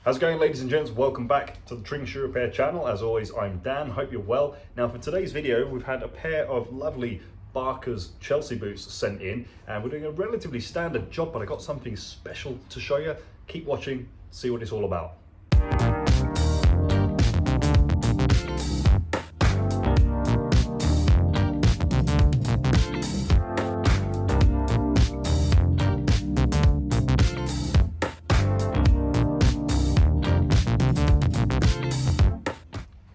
How's it going, ladies and gents? Welcome back to the Tring Shoe Repair channel. As always, I'm Dan. Hope you're well. Now for today's video, we've had a pair of lovely Barker's Chelsea boots sent in, and we're doing a relatively standard job, but I got something special to show you. Keep watching, see what it's all about.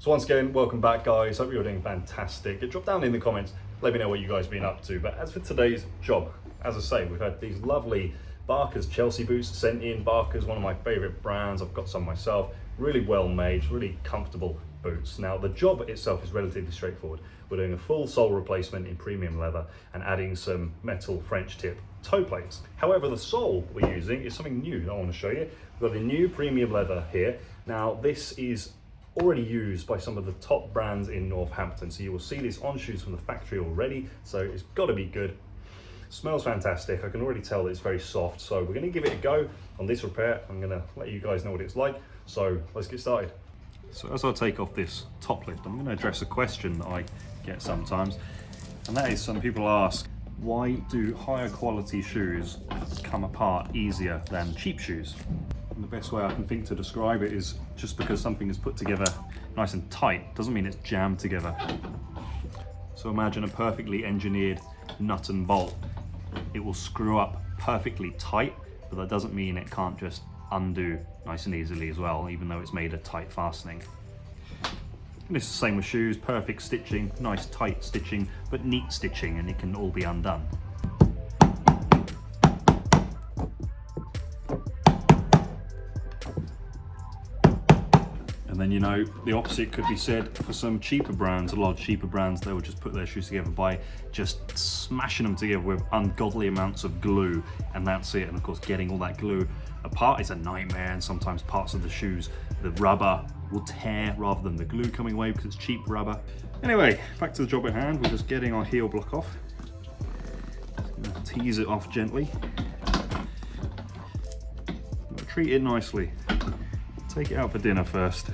So once again, welcome back guys, hope you're doing fantastic. Drop down in the comments, let me know what you guys have been up to. But as for today's job, as I say, we've had these lovely Barker's Chelsea boots sent in. Barker's one of my favourite brands, I've got some myself. Really well made, really comfortable boots. Now the job itself is relatively straightforward. We're doing a full sole replacement in premium leather and adding some metal French tip toe plates. However, the sole we're using is something new that I want to show you. We've got a new premium leather here. Now this is already used by some of the top brands in Northampton, so you will see this on shoes from the factory already, so it's got to be good. Smells fantastic. I can already tell that it's very soft, so we're going to give it a go on this repair. I'm going to let you guys know what it's like, so let's get started. So as I take off this top lid, I'm going to address a question that I get sometimes, and that is, some people ask, why do higher quality shoes come apart easier than cheap shoes? And the best way I can think to describe it is, just because something is put together nice and tight doesn't mean it's jammed together. So imagine a perfectly engineered nut and bolt. It will screw up perfectly tight, but that doesn't mean it can't just undo nice and easily as well, even though it's made a tight fastening. And it's the same with shoes, perfect stitching, nice tight stitching, but neat stitching, and it can all be undone. And then, you know, the opposite could be said for some cheaper brands. A lot of cheaper brands, they will just put their shoes together by just smashing them together with ungodly amounts of glue, and that's it. And of course, getting all that glue apart is a nightmare, and sometimes parts of the shoes, the rubber will tear rather than the glue coming away because it's cheap rubber. Anyway, back to the job at hand. We're just getting our heel block off. Tease it off gently. Treat it nicely. Take it out for dinner first.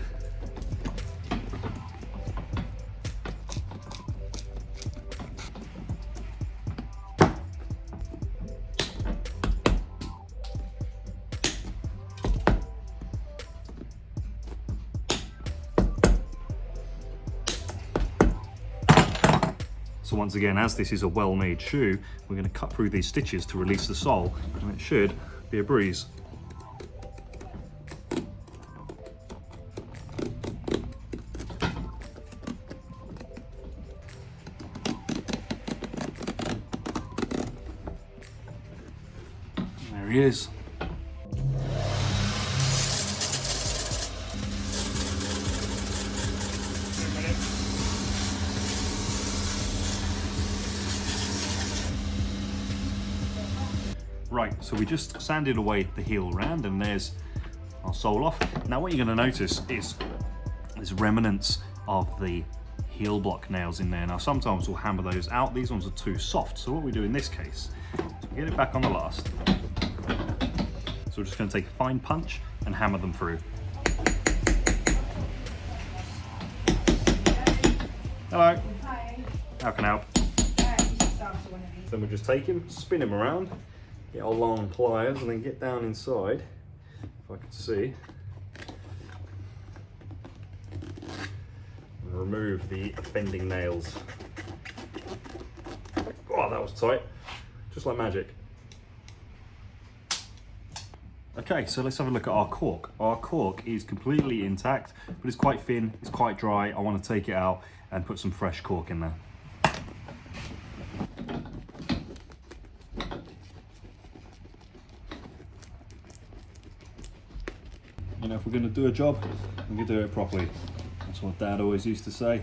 So once again, as this is a well-made shoe, we're going to cut through these stitches to release the sole, and it should be a breeze. There he is. Right, so we just sanded away the heel round, and there's our sole off. Now what you're going to notice is there's remnants of the heel block nails in there. Now sometimes we'll hammer those out. These ones are too soft, so what we do in this case is we get it back on the last. So we're just going to take a fine punch and hammer them through. Hello. Hi. How can I help? Then we just take him, spin him around, get our long pliers, and then get down inside, if I can see. And remove the offending nails. Oh, that was tight. Just like magic. Okay, so let's have a look at our cork. Our cork is completely intact, but it's quite thin, it's quite dry. I want to take it out and put some fresh cork in there. You know, if we're going to do a job, we're going to do it properly. That's what Dad always used to say.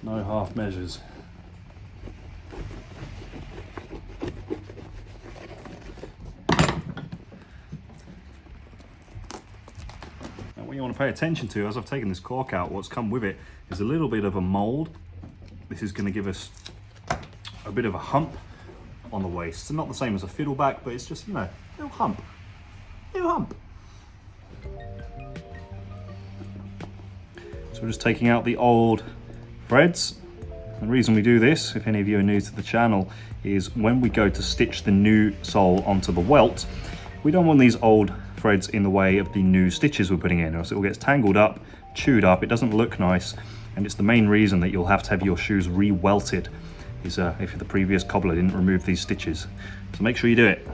No half measures. What you want to pay attention to, as I've taken this cork out, what's come with it is a little bit of a mold. This is going to give us a bit of a hump on the waist. So not the same as a fiddleback, but it's just, you know, a little hump. Little hump. So we're just taking out the old threads. The reason we do this, if any of you are new to the channel, is when we go to stitch the new sole onto the welt, we don't want these old threads in the way of the new stitches we're putting in, or else it all gets tangled up, chewed up, it doesn't look nice, and it's the main reason that you'll have to have your shoes re-welted, is if the previous cobbler didn't remove these stitches. So make sure you do it.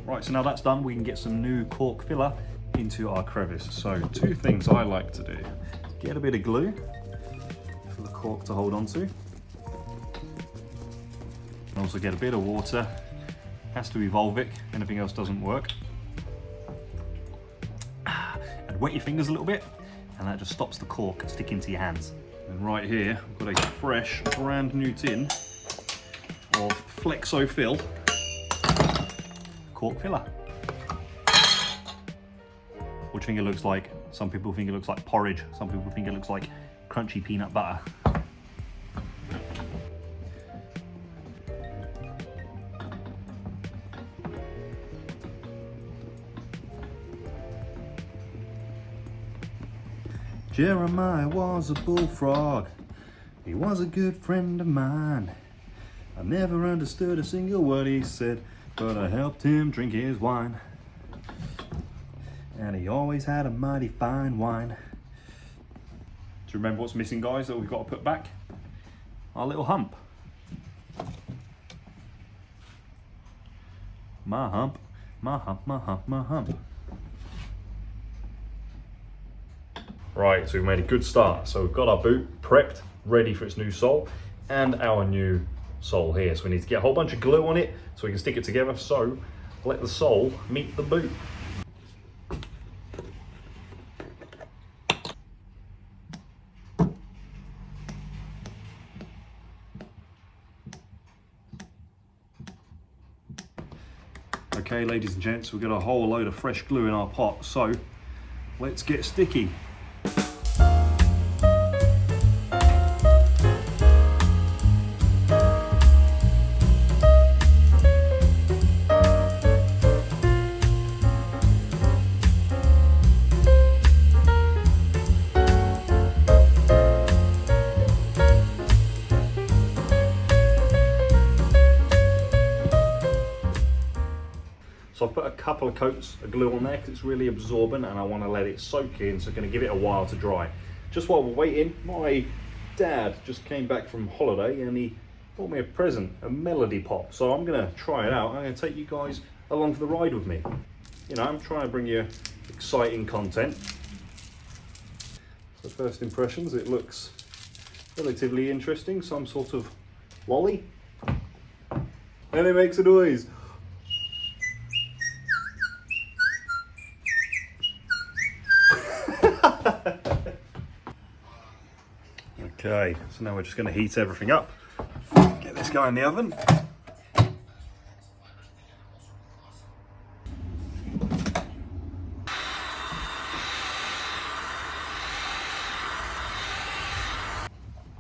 Right, so now that's done, we can get some new cork filler into our crevice. So two things I like to do: get a bit of glue for the cork to hold on to, and also get a bit of water. Has to be Volvic, anything else doesn't work. And wet your fingers a little bit, and that just stops the cork sticking to your hands. And right here, we've got a fresh, brand new tin of Flexo Fill cork filler. What do you think it looks like? Some people think it looks like porridge. Some people think it looks like crunchy peanut butter. Jeremiah was a bullfrog. He was a good friend of mine. I never understood a single word he said, but I helped him drink his wine. And he always had a mighty fine wine. Do you remember what's missing, guys, that we've got to put back? Our little hump. My hump, my hump, my hump, my hump. Right, so we've made a good start. So we've got our boot prepped, ready for its new sole, and our new sole here. So we need to get a whole bunch of glue on it so we can stick it together. So let the sole meet the boot. Okay, ladies and gents, we've got a whole load of fresh glue in our pot, so let's get sticky. So I've put a couple of coats of glue on there because it's really absorbent and I want to let it soak in, so I'm going to give it a while to dry. Just while we're waiting, my dad just came back from holiday and he bought me a present, a melody pop. So I'm going to try it out. I'm going to take you guys along for the ride with me. You know, I'm trying to bring you exciting content. So first impressions, it looks relatively interesting, some sort of lolly. And it makes a noise. Okay, so now we're just going to heat everything up. Get this guy in the oven.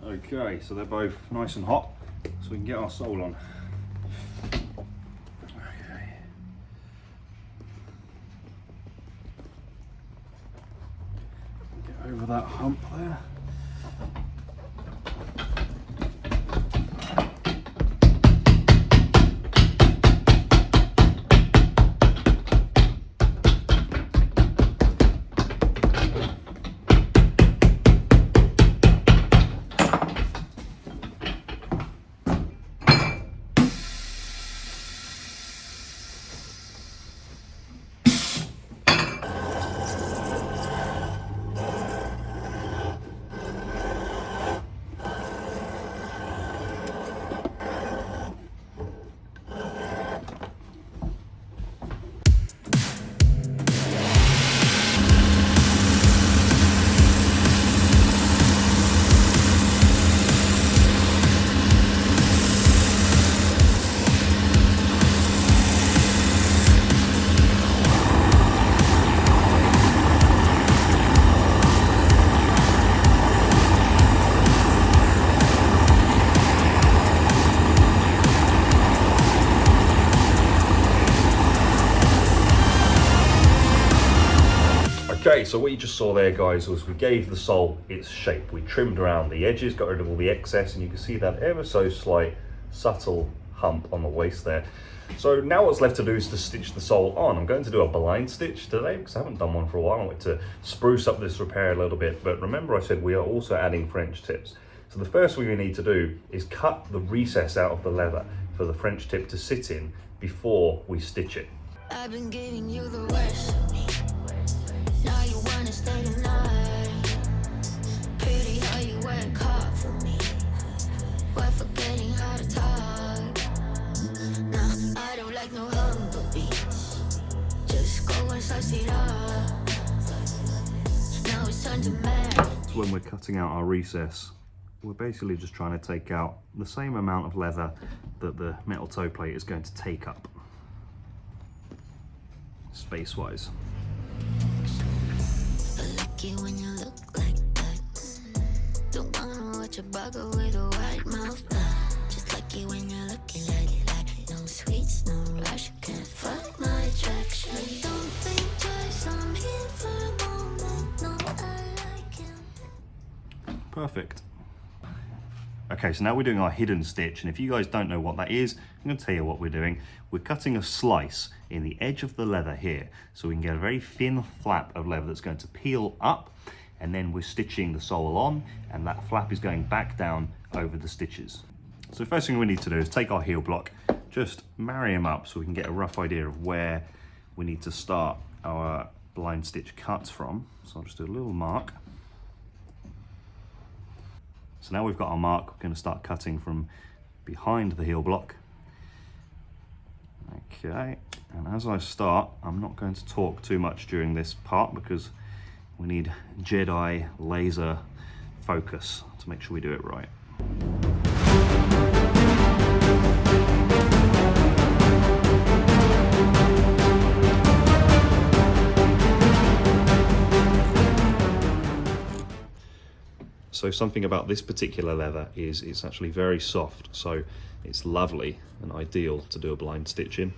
Okay, so they're both nice and hot, so we can get our sole on. Okay. Get over that hump there. Okay, so what you just saw there, guys, was we gave the sole its shape. We trimmed around the edges, got rid of all the excess, and you can see that ever so slight, subtle hump on the waist there. So now what's left to do is to stitch the sole on. I'm going to do a blind stitch today because I haven't done one for a while. I want to spruce up this repair a little bit, but remember I said we are also adding French tips. So the first thing we need to do is cut the recess out of the leather for the French tip to sit in before we stitch it. I've been giving you the worst of me. Now you wanna stay tonight. Pretty how you work hard for me. We're forgetting how to talk. Nah, I don't like no humble beats. Just go and suss it up. Now it's time to marry. So when we're cutting out our recess, we're basically just trying to take out the same amount of leather that the metal toe plate is going to take up, space-wise. Lucky when you look like that. Don't wanna watch a bugger with a wide mouth. Just lucky when you're looking like no sweets, no rush. Can't fuck my attraction. Don't think twice, I'm here for a moment. No, I like him. Perfect. Okay, so now we're doing our hidden stitch, and if you guys don't know what that is, I'm going to tell you what we're doing. We're cutting a slice in the edge of the leather here, so we can get a very thin flap of leather that's going to peel up, and then we're stitching the sole on, and that flap is going back down over the stitches. So the first thing we need to do is take our heel block, just marry them up so we can get a rough idea of where we need to start our blind stitch cuts from. So I'll just do a little mark. So now we've got our mark, we're going to start cutting from behind the heel block. Okay, and as I start, I'm not going to talk too much during this part because we need Jedi laser focus to make sure we do it right. So something about this particular leather is it's actually very soft, so it's lovely and ideal to do a blind stitch in.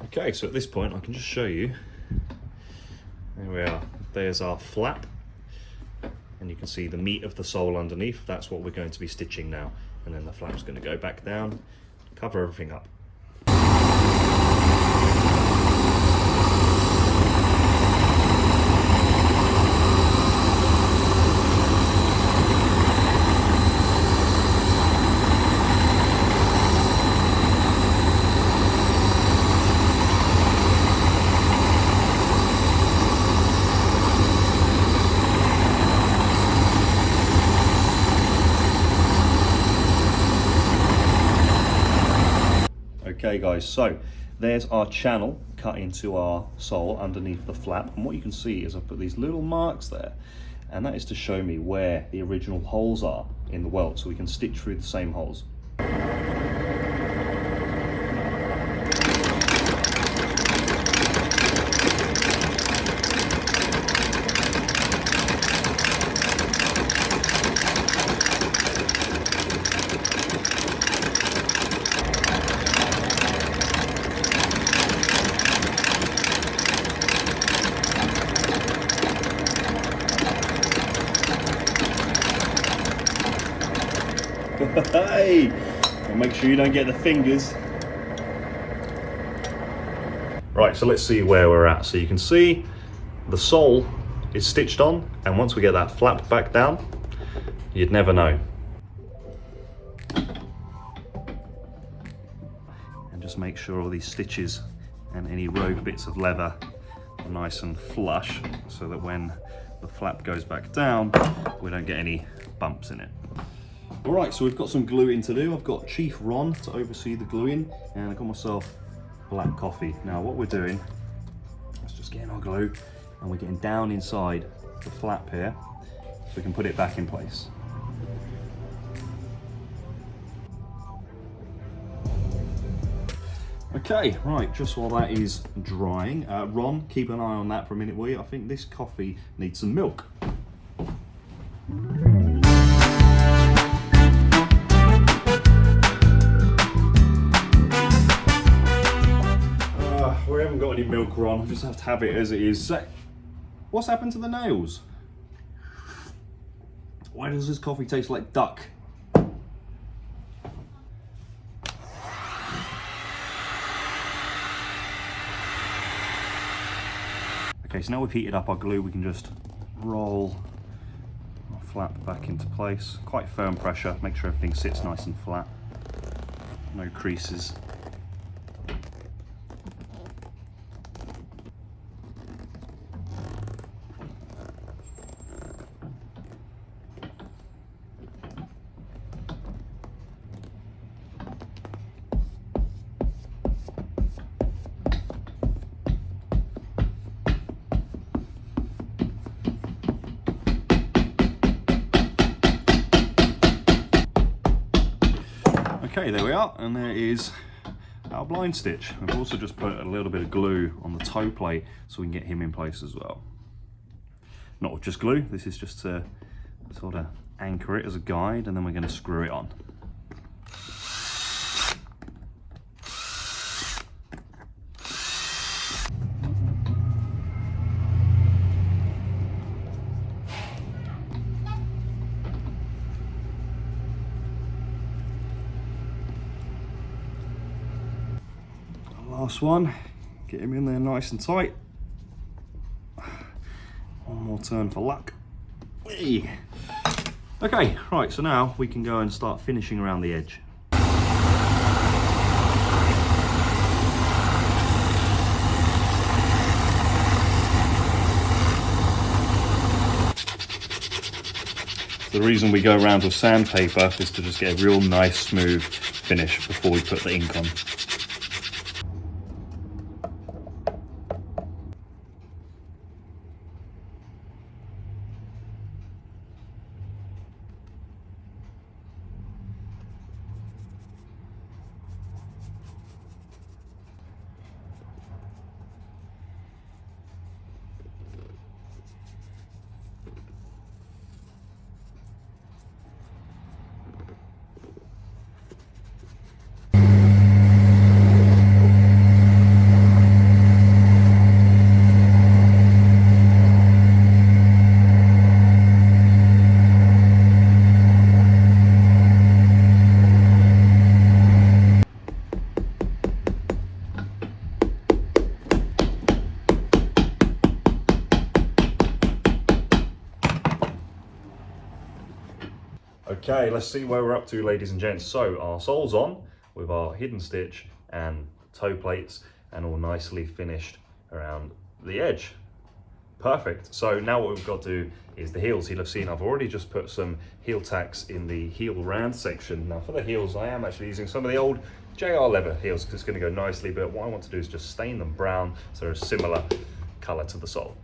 Okay, so at this point I can just show you. There we are. There's our flap, and you can see the meat of the sole underneath. That's what we're going to be stitching now, and then the flap's going to go back down, cover everything up. Okay guys, so there's our channel cut into our sole underneath the flap, and what you can see is I've put these little marks there, and that is to show me where the original holes are in the welt, so we can stitch through the same holes. Hey! And make sure you don't get the fingers. Right, so let's see where we're at. So you can see the sole is stitched on, and once we get that flap back down, you'd never know. And just make sure all these stitches and any rogue bits of leather are nice and flush, so that when the flap goes back down, we don't get any bumps in it. All right, so we've got some gluing to do. I've got Chief Ron to oversee the gluing, and I've got myself black coffee. Now what we're doing, let's just get in our glue, and we're getting down inside the flap here so we can put it back in place. Okay, right, just while that is drying, Ron, keep an eye on that for a minute, will you? I think this coffee needs some milk. We haven't got any milk, Ron. I just have to have it as it is. So, what's happened to the nails? Why does this coffee taste like duck? Okay, so now we've heated up our glue, we can just roll our flap back into place. Quite firm pressure, make sure everything sits nice and flat. No creases. Okay, there we are, and there is our blind stitch. We've also just put a little bit of glue on the toe plate so we can get him in place as well. Not with just glue, this is just to sort of anchor it as a guide, and then we're going to screw it on. Last one, get him in there nice and tight. One more turn for luck. Whee! Okay, right, so now we can go and start finishing around the edge. The reason we go around with sandpaper is to just get a real nice smooth finish before we put the ink on. Okay, let's see where we're up to, ladies and gents. So our sole's on with our hidden stitch and toe plates and all nicely finished around the edge. Perfect. So now what we've got to do is the heels. You'll have seen I've already just put some heel tacks in the heel round section. Now for the heels, I am actually using some of the old JR leather heels because it's going to go nicely, but what I want to do is just stain them brown so they're a similar colour to the sole.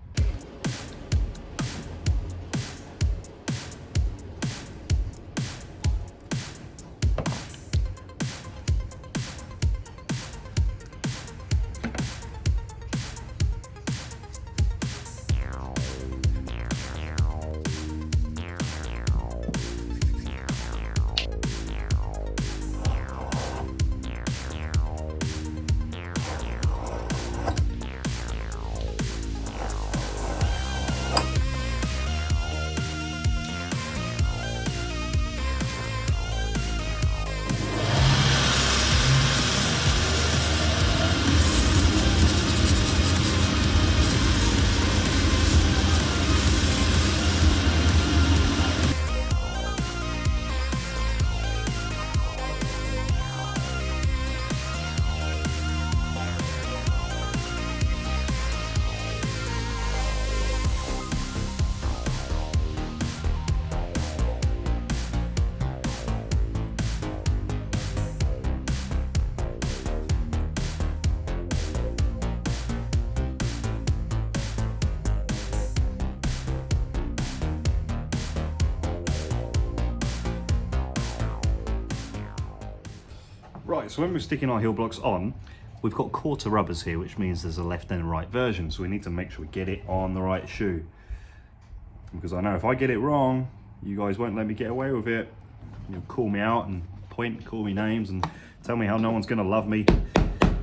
Right, so when we're sticking our heel blocks on, we've got quarter rubbers here, which means there's a left and a right version. So we need to make sure we get it on the right shoe. Because I know if I get it wrong, you guys won't let me get away with it. You'll call me out and point, call me names and tell me how no one's gonna love me.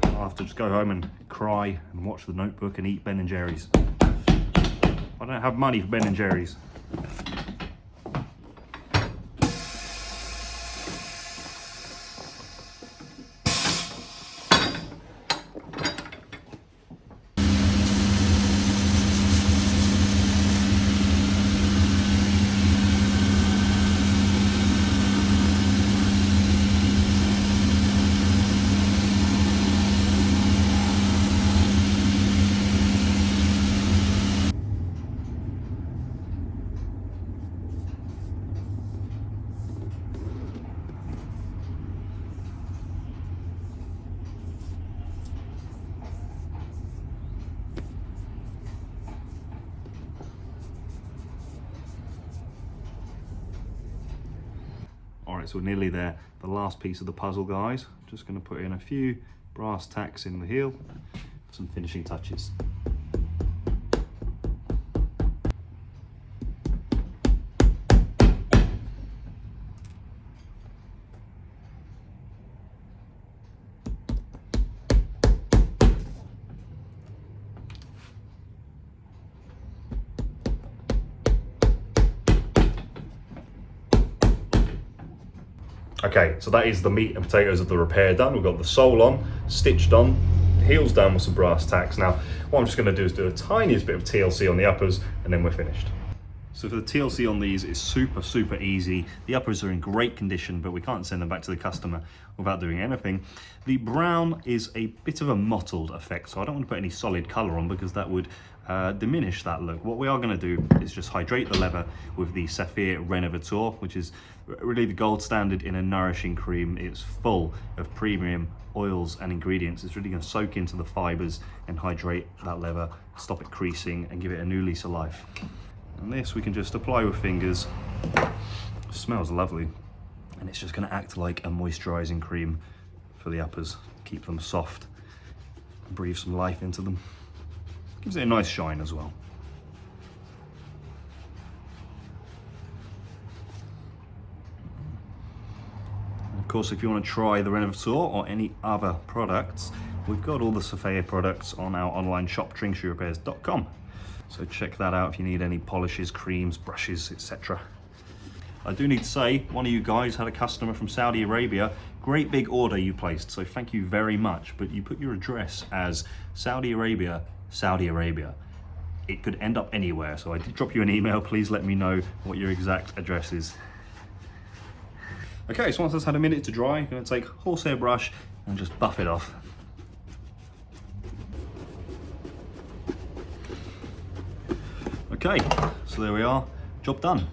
I'll have to just go home and cry and watch The Notebook and eat Ben & Jerry's. I don't have money for Ben & Jerry's. Alright, so we're nearly there. The last piece of the puzzle, guys. Just going to put in a few brass tacks in the heel for some finishing touches. Okay, so that is the meat and potatoes of the repair done. We've got the sole on, stitched on, heels down with some brass tacks. Now, what I'm just going to do is do a tiniest bit of TLC on the uppers, and then we're finished. So for the TLC on these, it's super, super easy. The uppers are in great condition, but we can't send them back to the customer without doing anything. The brown is a bit of a mottled effect, so I don't want to put any solid color on because that would diminish that look. What we are going to do is just hydrate the leather with the Saphir Renovateur, which is really the gold standard in a nourishing cream. It's full of premium oils and ingredients. It's really going to soak into the fibers and hydrate that leather, stop it creasing and give it a new lease of life. And this we can just apply with fingers. It smells lovely, and it's just going to act like a moisturizing cream for the uppers, keep them soft, breathe some life into them. Gives it a nice shine as well. And of course, if you want to try the Renovateur or any other products, we've got all the Saphir products on our online shop, tringshoerepairs.com. So check that out if you need any polishes, creams, brushes, etc. I do need to say, one of you guys had a customer from Saudi Arabia. Great big order you placed, so thank you very much. But you put your address as Saudi Arabia, Saudi Arabia. It could end up anywhere, so I did drop you an email. Please let me know what your exact address is. Okay, so once that's had a minute to dry, I'm going to take a horsehair brush and just buff it off. Okay, so there we are, job done.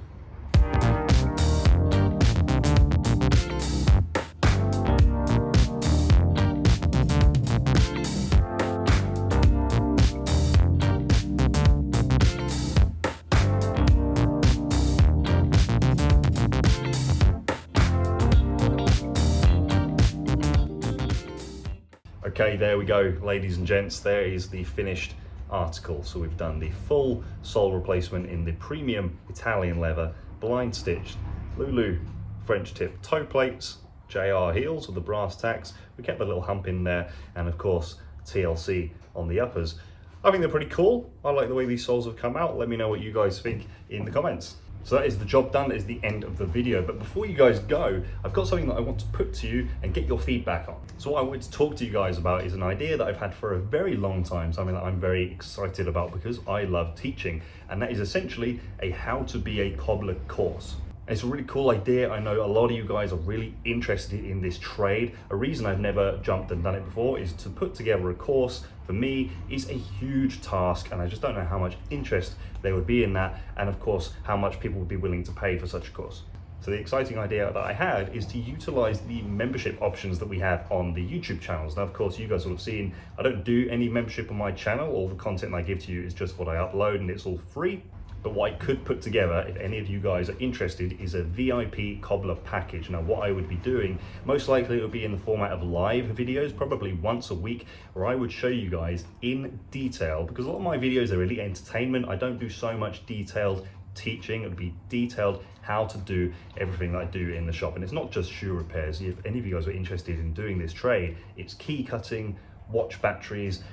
Okay, there we go, ladies and gents. There is the finished article. So we've done the full sole replacement in the premium Italian leather, blind stitched Lulu French tip toe plates, JR heels with the brass tacks. We kept the little hump in there, and of course TLC on the uppers. I think they're pretty cool. I like the way these soles have come out. Let me know what you guys think in the comments. So that is the job done. That is the end of the video. But before you guys go, I've got something that I want to put to you and get your feedback on. So what I wanted to talk to you guys about is an idea that I've had for a very long time, something that I'm very excited about because I love teaching. And that is essentially a how to be a cobbler course. It's a really cool idea. I know a lot of you guys are really interested in this trade. A reason I've never jumped and done it before is to put together a course, for me, is a huge task, and I just don't know how much interest there would be in that, and of course, how much people would be willing to pay for such a course. So the exciting idea that I had is to utilize the membership options that we have on the YouTube channels. Now, of course, you guys will have seen, I don't do any membership on my channel. All the content I give to you is just what I upload, and it's all free. But what I could put together, if any of you guys are interested, is a VIP cobbler package. Now what I would be doing, most likely it would be in the format of live videos, probably once a week, where I would show you guys in detail, because a lot of my videos are really entertainment. I don't do so much detailed teaching. It would be detailed how to do everything that I do in the shop. And it's not just shoe repairs. If any of you guys are interested in doing this trade, it's key cutting, watch batteries,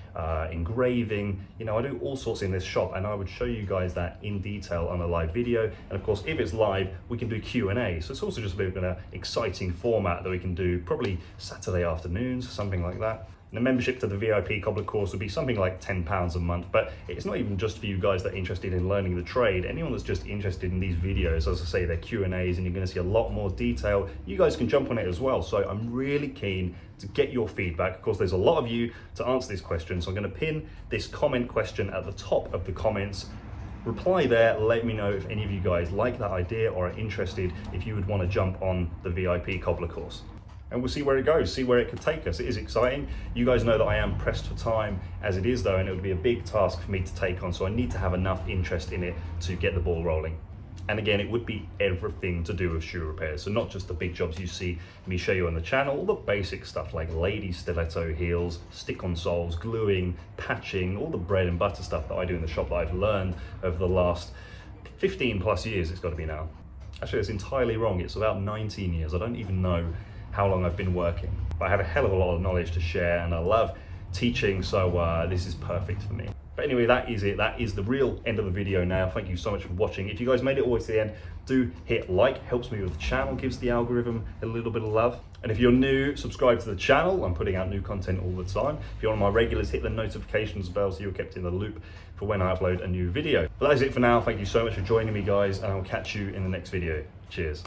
engraving, you know, I do all sorts in this shop, and I would show you guys that in detail on a live video. And of course, if it's live, we can do Q&A. So it's also just a bit of an exciting format that we can do probably Saturday afternoons, something like that. And the membership to the VIP cobbler course would be something like £10 a month, but it's not even just for you guys that are interested in learning the trade. Anyone that's just interested in these videos, as I say, they're Q&As, and you're going to see a lot more detail. You guys can jump on it as well. So I'm really keen to get your feedback. Of course, there's a lot of you to answer this question, so I'm going to pin this comment question at the top of the comments. Reply there, let me know if any of you guys like that idea or are interested, if you would want to jump on the VIP cobbler course. And we'll see where it goes, see where it could take us. It is exciting. You guys know that I am pressed for time as it is though, and it would be a big task for me to take on, so I need to have enough interest in it to get the ball rolling. And again, it would be everything to do with shoe repairs. So not just the big jobs you see me show you on the channel, all the basic stuff like ladies stiletto heels, stick-on soles, gluing, patching, all the bread and butter stuff that I do in the shop that I've learned over the last 15 plus years, it's got to be now. Actually, it's entirely wrong. It's about 19 years. I don't even know how long I've been working, but I have a hell of a lot of knowledge to share, and I love teaching, so this is perfect for me. But anyway, that is it. That is the real end of the video now. Thank you so much for watching. If you guys made it all the way to the end, do hit like, helps me with the channel, gives the algorithm a little bit of love. And if you're new, subscribe to the channel. I'm putting out new content all the time. If you're one of my regulars, hit the notifications bell so you're kept in the loop for when I upload a new video. But that is it for now. Thank you so much for joining me, guys, and I'll catch you in the next video. Cheers.